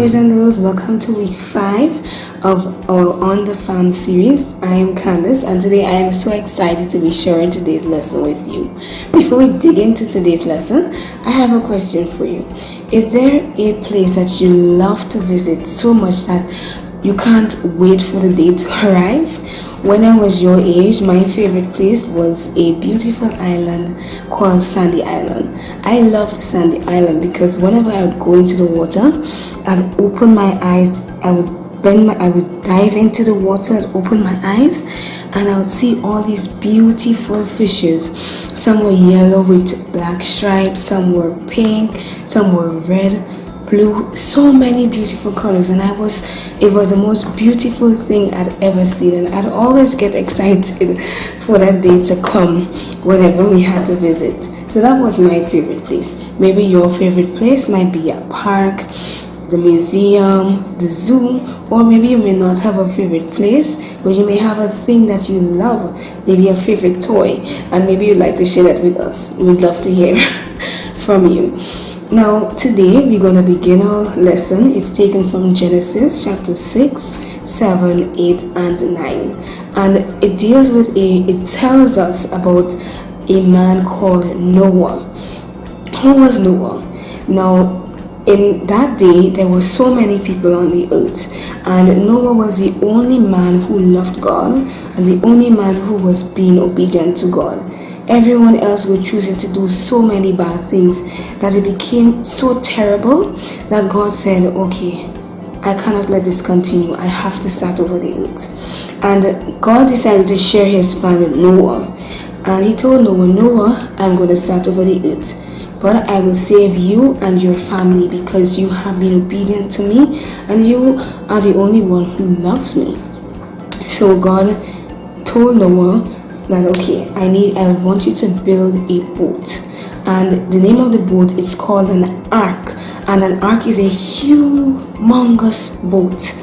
boys and girls, welcome to week 5 of our On the Farm series. I am Candace, and today I am so excited to be sharing today's lesson with you. Before we dig into today's lesson, I have a question for you. Is there a place that you love to visit so much that you can't wait for the day to arrive? When I was your age, my favorite place was a beautiful island called Sandy Island. I loved Sandy Island because whenever I would go into the water, I'd open my eyes, I would dive into the water, I'd open my eyes, and I would see all these beautiful fishes. Some were yellow with black stripes, some were pink, some were red, blue, so many beautiful colors, and it was the most beautiful thing I'd ever seen, and I'd always get excited for that day to come whenever we had to visit. So that was my favorite place. Maybe your favorite place might be a park, the museum, the zoo, or maybe you may not have a favorite place, but you may have a thing that you love, maybe a favorite toy, and maybe you'd like to share that with us. We'd love to hear from you. Now, today we're going to begin our lesson. It's taken from Genesis chapter 6, 7, 8, and 9. And it tells us about a man called Noah. Who was Noah? Now, in that day, there were so many people on the earth, and Noah was the only man who loved God and the only man who was being obedient to God. Everyone else was choosing to do so many bad things that it became so terrible that God said, okay, I cannot let this continue. I have to start over the earth. And God decided to share his plan with Noah. And he told Noah, I'm going to start over the earth, but I will save you and your family because you have been obedient to me and you are the only one who loves me. So God told Noah that, okay, I want you to build a boat, and the name of the boat is called an ark, and an ark is a humongous boat.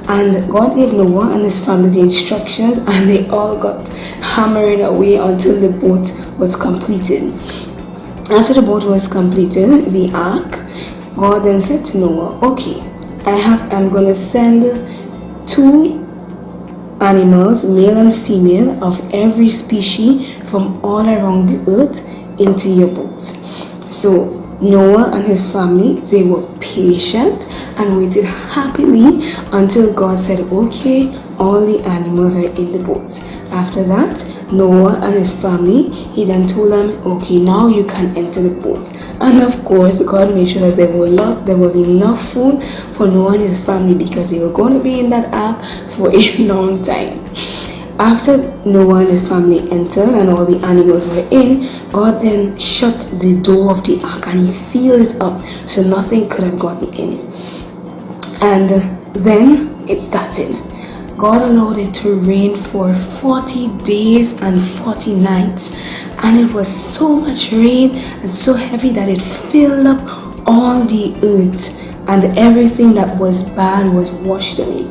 And God gave Noah and his family the instructions, and they all got hammering away until the boat was completed. After the boat was completed, the ark, God then said to Noah, okay, I'm going to send 2 animals, male and female, of every species from all around the earth into your boat. So Noah and his family, they were patient and waited happily until God said, okay, all the animals are in the boat. After that, Noah and his family, he then told them, okay, now you can enter the boat. And of course, God made sure that there was enough food for Noah and his family because they were going to be in that ark for a long time. After Noah and his family entered and all the animals were in, God then shut the door of the ark and he sealed it up so nothing could have gotten in. And then it started. God allowed it to rain for 40 days and 40 nights, and it was so much rain and so heavy that it filled up all the earth, and everything that was bad was washed away.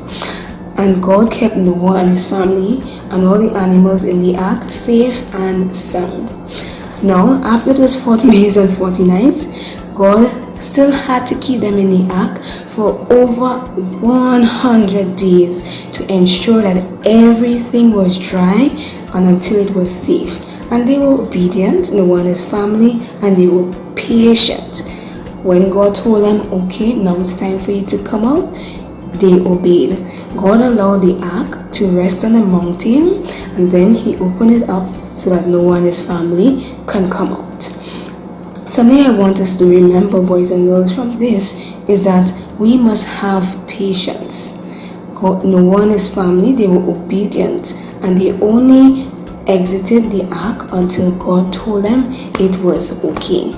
And God kept Noah and his family and all the animals in the ark safe and sound. Now, after those 40 days and 40 nights, God still had to keep them in the ark for over 100 days to ensure that everything was dry and until it was safe. And they were obedient, Noah and his family, and they were patient. When God told them, okay, now it's time for you to come out, they obeyed. God allowed the ark to rest on a mountain, and then he opened it up so that Noah and his family can come out. Something I want us to remember, boys and girls, from this is that we must have patience. Noah and his family, they were obedient, and they only exited the ark until God told them it was okay.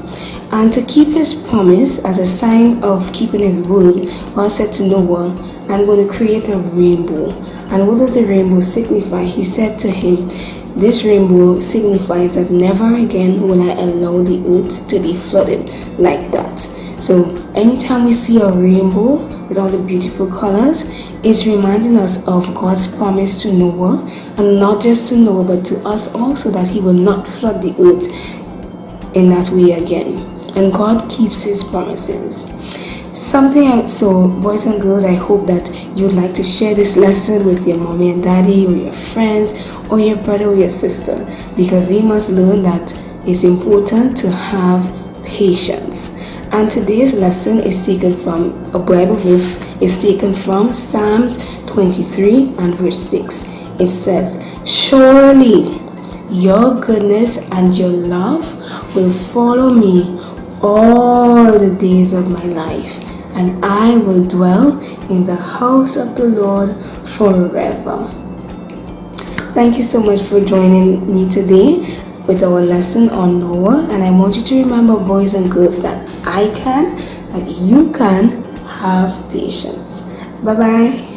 And to keep his promise, as a sign of keeping his word, God said to Noah, I'm going to create a rainbow. And what does the rainbow signify? He said to him, this rainbow signifies that never again will I allow the earth to be flooded like that. So anytime we see a rainbow with all the beautiful colors, it's reminding us of God's promise to Noah, and not just to Noah but to us also, that he will not flood the earth in that way again. And God keeps his promises. So boys and girls, I hope that you'd like to share this lesson with your mommy and daddy, or your friends, or your brother or your sister, because we must learn that it's important to have patience. And today's lesson is taken from a Bible verse, is taken from Psalms 23 and verse 6. It says, "Surely your goodness and your love will follow me all the days of my life, and I will dwell in the house of the Lord forever." Thank you so much for joining me today with our lesson on Noah, and I want you to remember, boys and girls, that you can have patience. Bye bye.